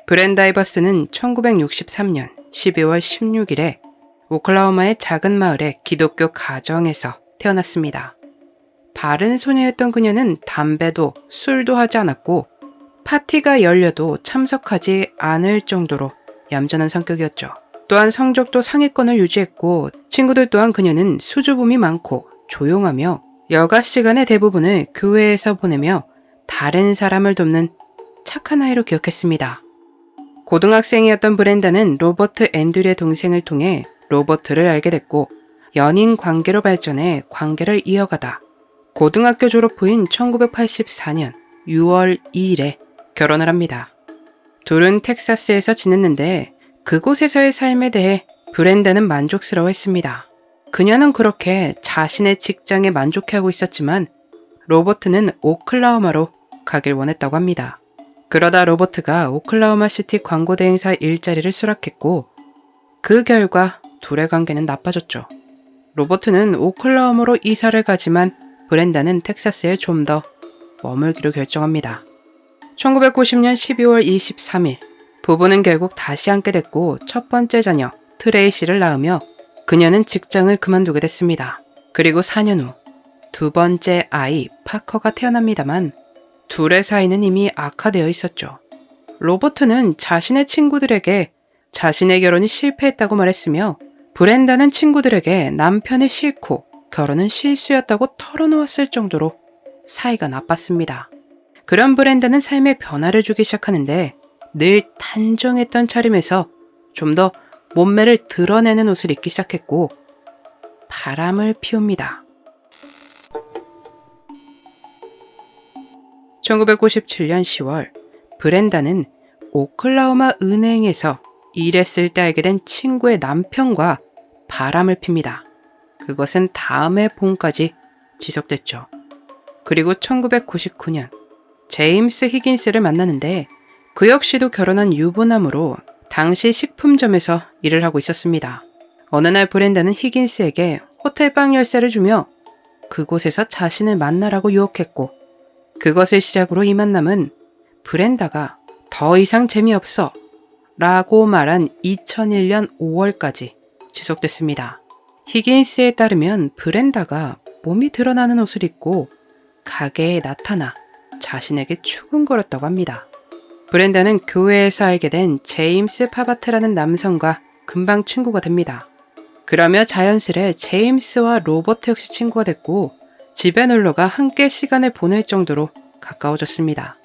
브렌다 이버스는 1963년 12월 16일에 오클라호마의 작은 마을의 기독교 가정에서 태어났습니다. 바른 소녀였던 그녀는 담배도 술도 하지 않았고 파티가 열려도 참석하지 않을 정도로 얌전한 성격이었죠. 또한 성적도 상위권을 유지했고 친구들 또한 그녀는 수줍음이 많고 조용하며 여가 시간의 대부분을 교회에서 보내며 다른 사람을 돕는 착한 아이로 기억했습니다. 고등학생이었던 브렌다는 로버트 앤드류의 동생을 통해 로버트를 알게 됐고 연인 관계로 발전해 관계를 이어가다 고등학교 졸업 후인 1984년 6월 2일에 결혼을 합니다. 둘은 텍사스에서 지냈는데 그곳에서의 삶에 대해 브렌다는 만족스러워했습니다. 그녀는 그렇게 자신의 직장에 만족해하고 있었지만 로버트는 오클라호마로 가길 원했다고 합니다. 그러다 로버트가 오클라호마 시티 광고 대행사 일자리를 수락했고 그 결과 둘의 관계는 나빠졌죠. 로버트는 오클라호마로 이사를 가지만 브렌다는 텍사스에 좀 더 머물기로 결정합니다. 1990년 12월 23일 부부는 결국 다시 함께 됐고 첫 번째 자녀 트레이시를 낳으며 그녀는 직장을 그만두게 됐습니다. 그리고 4년 후 두 번째 아이 파커가 태어납니다만 둘의 사이는 이미 악화되어 있었죠. 로버트는 자신의 친구들에게 자신의 결혼이 실패했다고 말했으며 브렌다는 친구들에게 남편이 싫고 결혼은 실수였다고 털어놓았을 정도로 사이가 나빴습니다. 그런 브렌다는 삶의 변화를 주기 시작하는데 늘 단정했던 차림에서 좀 더 몸매를 드러내는 옷을 입기 시작했고 바람을 피웁니다. 1997년 10월 브렌다는 오클라호마 은행에서 일했을 때 알게 된 친구의 남편과 바람을 핍니다. 그것은 다음해 봄까지 지속됐죠. 그리고 1999년 제임스 히긴스를 만나는데 그 역시도 결혼한 유부남으로 당시 식품점에서 일을 하고 있었습니다. 어느 날 브렌다는 히긴스에게 호텔방 열쇠를 주며 그곳에서 자신을 만나라고 유혹했고 그것을 시작으로 이 만남은 브렌다가 더 이상 재미없어 라고 말한 2001년 5월까지 지속됐습니다. 히긴스에 따르면 브렌다가 몸이 드러나는 옷을 입고 가게에 나타나 자신에게 추근거렸다고 합니다. 브렌다는 교회에서 알게 된 제임스 파바트라는 남성과 금방 친구가 됩니다. 그러며 자연스레 제임스와 로버트 역시 친구가 됐고 집에 놀러가 함께 시간을 보낼 정도로 가까워졌습니다.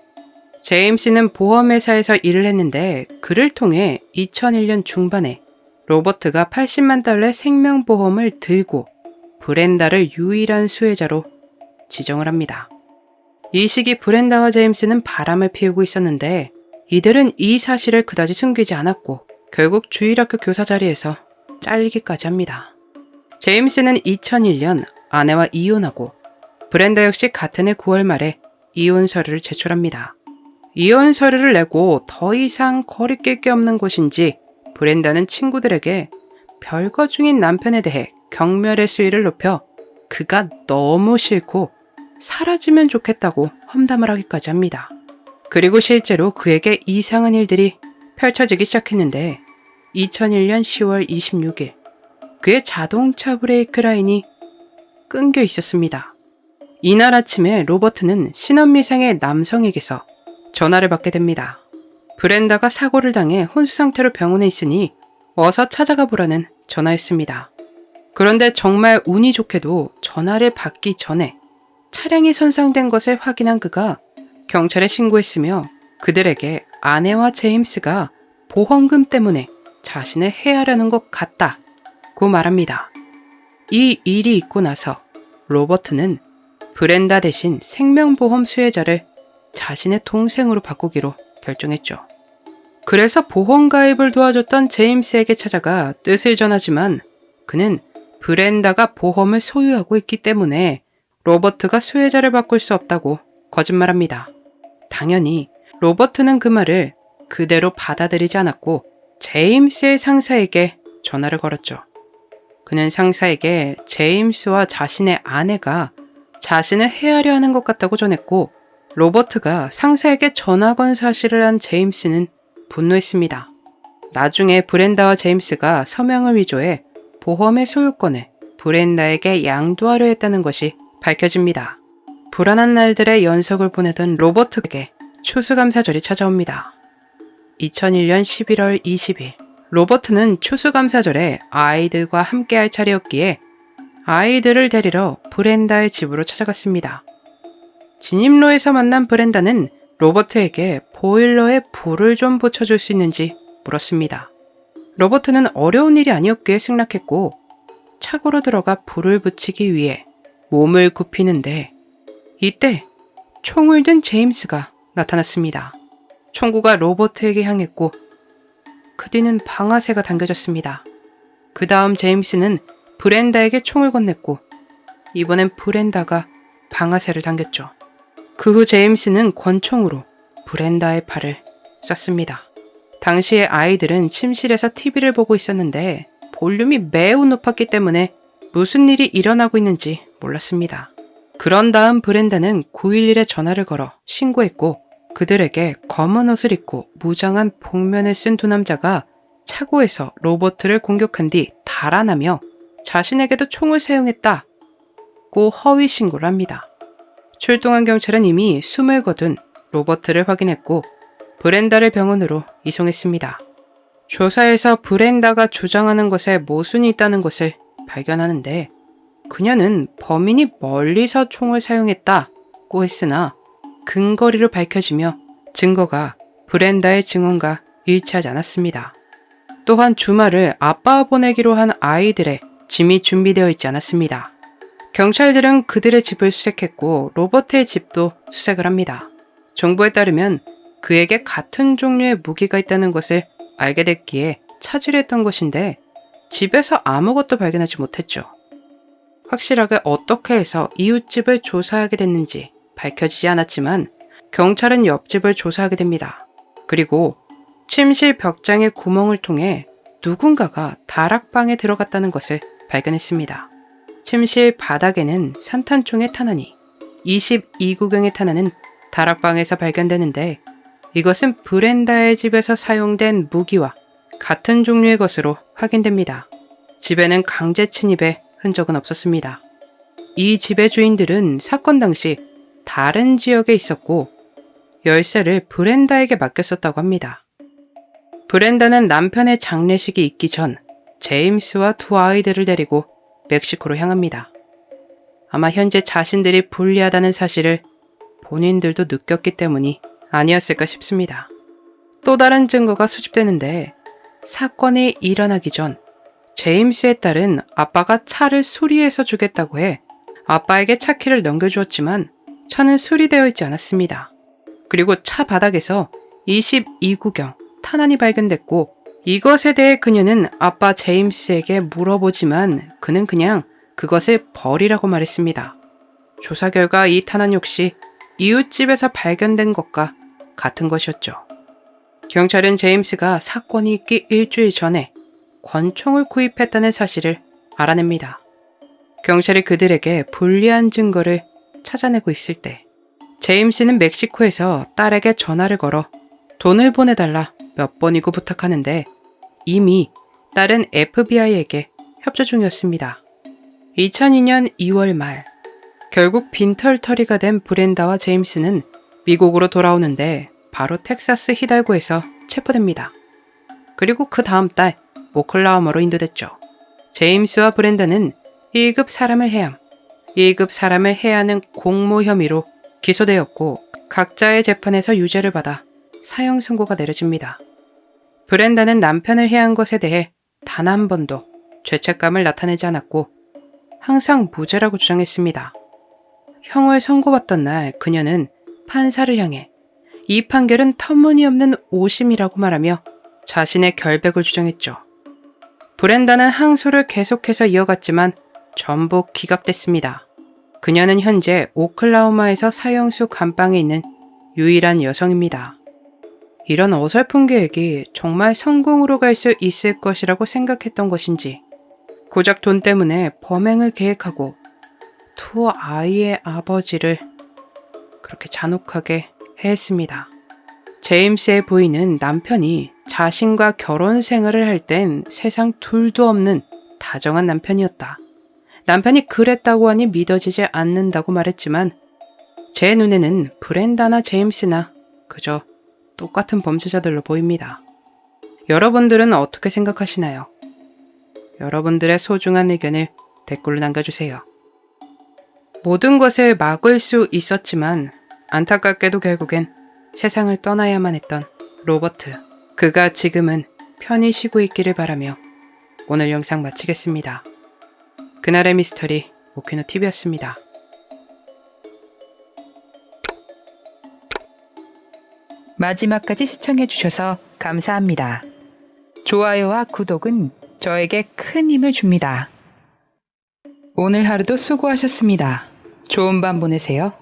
제임스는 보험회사에서 일을 했는데 그를 통해 2001년 중반에 로버트가 80만 달러의 생명보험을 들고 브렌다를 유일한 수혜자로 지정을 합니다. 이 시기 브렌다와 제임스는 바람을 피우고 있었는데 이들은 이 사실을 그다지 숨기지 않았고 결국 주일학교 교사 자리에서 잘리기까지 합니다. 제임스는 2001년 아내와 이혼하고 브렌다 역시 같은 해 9월 말에 이혼 서류를 제출합니다. 이혼 서류를 내고 더 이상 거리낄 게 없는 곳인지 브렌다는 친구들에게 별거 중인 남편에 대해 경멸의 수위를 높여 그가 너무 싫고 사라지면 좋겠다고 험담을 하기까지 합니다. 그리고 실제로 그에게 이상한 일들이 펼쳐지기 시작했는데 2001년 10월 26일 그의 자동차 브레이크 라인이 끊겨 있었습니다. 이날 아침에 로버트는 신원미상의 남성에게서 전화를 받게 됩니다. 브렌다가 사고를 당해 혼수 상태로 병원에 있으니 어서 찾아가 보라는 전화였습니다. 그런데 정말 운이 좋게도 전화를 받기 전에 차량이 손상된 것을 확인한 그가 경찰에 신고했으며 그들에게 아내와 제임스가 보험금 때문에 자신을 해하려는 것 같다고 말합니다. 이 일이 있고 나서 로버트는 브렌다 대신 생명보험 수혜자를 자신의 동생으로 바꾸기로 결정했죠. 그래서 보험 가입을 도와줬던 제임스에게 찾아가 뜻을 전하지만 그는 브렌다가 보험을 소유하고 있기 때문에 로버트가 수혜자를 바꿀 수 없다고 거짓말합니다. 당연히 로버트는 그 말을 그대로 받아들이지 않았고 제임스의 상사에게 전화를 걸었죠. 그는 상사에게 제임스와 자신의 아내가 자신을 해하려 하는 것 같다고 전했고 로버트가 상사에게 전화 건 사실을 한 제임스는 분노했습니다. 나중에 브렌다와 제임스가 서명을 위조해 보험의 소유권을 브렌다에게 양도하려 했다는 것이 밝혀집니다. 불안한 날들의 연속을 보내던 로버트에게 추수감사절이 찾아옵니다. 2001년 11월 20일, 로버트는 추수감사절에 아이들과 함께할 차례였기에 아이들을 데리러 브렌다의 집으로 찾아갔습니다. 진입로에서 만난 브렌다는 로버트에게 보일러에 불을 좀 붙여줄 수 있는지 물었습니다. 로버트는 어려운 일이 아니었기에 승낙했고 차고로 들어가 불을 붙이기 위해 몸을 굽히는데 이때 총을 든 제임스가 나타났습니다. 총구가 로버트에게 향했고 그 뒤는 방아쇠가 당겨졌습니다. 그 다음 제임스는 브렌다에게 총을 건넸고 이번엔 브렌다가 방아쇠를 당겼죠. 그 후 제임스는 권총으로 브렌다의 팔을 쐈습니다. 당시에 아이들은 침실에서 TV를 보고 있었는데 볼륨이 매우 높았기 때문에 무슨 일이 일어나고 있는지 몰랐습니다. 그런 다음 브렌다는 911에 전화를 걸어 신고했고 그들에게 검은 옷을 입고 무장한 복면을 쓴 두 남자가 차고에서 로버트를 공격한 뒤 달아나며 자신에게도 총을 사용했다고 허위 신고를 합니다. 출동한 경찰은 이미 숨을 거둔 로버트를 확인했고 브렌다를 병원으로 이송했습니다. 조사에서 브렌다가 주장하는 것에 모순이 있다는 것을 발견하는데 그녀는 범인이 멀리서 총을 사용했다고 했으나 근거리로 밝혀지며 증거가 브렌다의 증언과 일치하지 않았습니다. 또한 주말을 아빠와 보내기로 한 아이들의 짐이 준비되어 있지 않았습니다. 경찰들은 그들의 집을 수색했고 로버트의 집도 수색을 합니다. 정보에 따르면 그에게 같은 종류의 무기가 있다는 것을 알게 됐기에 찾으려 했던 것인데 집에서 아무것도 발견하지 못했죠. 확실하게 어떻게 해서 이웃집을 조사하게 됐는지 밝혀지지 않았지만 경찰은 옆집을 조사하게 됩니다. 그리고 침실 벽장의 구멍을 통해 누군가가 다락방에 들어갔다는 것을 발견했습니다. 침실 바닥에는 산탄총의 탄환이 22구경의 탄환은 다락방에서 발견되는데 이것은 브렌다의 집에서 사용된 무기와 같은 종류의 것으로 확인됩니다. 집에는 강제 침입의 흔적은 없었습니다. 이 집의 주인들은 사건 당시 다른 지역에 있었고 열쇠를 브렌다에게 맡겼었다고 합니다. 브렌다는 남편의 장례식이 있기 전 제임스와 두 아이들을 데리고 멕시코로 향합니다. 아마 현재 자신들이 불리하다는 사실을 본인들도 느꼈기 때문이 아니었을까 싶습니다. 또 다른 증거가 수집되는데 사건이 일어나기 전 제임스의 딸은 아빠가 차를 수리해서 주겠다고 해 아빠에게 차키를 넘겨주었지만 차는 수리되어 있지 않았습니다. 그리고 차 바닥에서 22구경 탄환이 발견됐고 이것에 대해 그녀는 아빠 제임스에게 물어보지만 그는 그냥 그것을 버리라고 말했습니다. 조사 결과 이 탄환 역시 이웃집에서 발견된 것과 같은 것이었죠. 경찰은 제임스가 사건이 있기 일주일 전에 권총을 구입했다는 사실을 알아냅니다. 경찰이 그들에게 불리한 증거를 찾아내고 있을 때 제임스는 멕시코에서 딸에게 전화를 걸어 돈을 보내달라 몇 번이고 부탁하는데 이미 딸은 FBI에게 협조 중이었습니다. 2002년 2월 말 결국 빈털터리가 된 브렌다와 제임스는 미국으로 돌아오는데 바로 텍사스 히달고에서 체포됩니다. 그리고 그 다음 달 오클라호마로 인도됐죠. 제임스와 브렌다는 1급 사람을 해함, 1급 사람을 해하는 공모 혐의로 기소되었고 각자의 재판에서 유죄를 받아 사형 선고가 내려집니다. 브렌다는 남편을 해한 것에 대해 단 한 번도 죄책감을 나타내지 않았고 항상 무죄라고 주장했습니다. 형을 선고받던 날 그녀는 판사를 향해 이 판결은 터무니없는 오심이라고 말하며 자신의 결백을 주장했죠. 브렌다는 항소를 계속해서 이어갔지만 전부 기각됐습니다. 그녀는 현재 오클라호마에서 사형수 감방에 있는 유일한 여성입니다. 이런 어설픈 계획이 정말 성공으로 갈 수 있을 것이라고 생각했던 것인지 고작 돈 때문에 범행을 계획하고 두 아이의 아버지를 그렇게 잔혹하게 해했습니다. 제임스의 부인은 남편이 자신과 결혼 생활을 할 땐 세상 둘도 없는 다정한 남편이었다. 남편이 그랬다고 하니 믿어지지 않는다고 말했지만 제 눈에는 브렌다나 제임스나 그저 똑같은 범죄자들로 보입니다. 여러분들은 어떻게 생각하시나요? 여러분들의 소중한 의견을 댓글로 남겨주세요. 모든 것을 막을 수 있었지만 안타깝게도 결국엔 세상을 떠나야만 했던 로버트. 그가 지금은 편히 쉬고 있기를 바라며 오늘 영상 마치겠습니다. 그날의 미스터리 오키노TV였습니다. 마지막까지 시청해주셔서 감사합니다. 좋아요와 구독은 저에게 큰 힘을 줍니다. 오늘 하루도 수고하셨습니다. 좋은 밤 보내세요.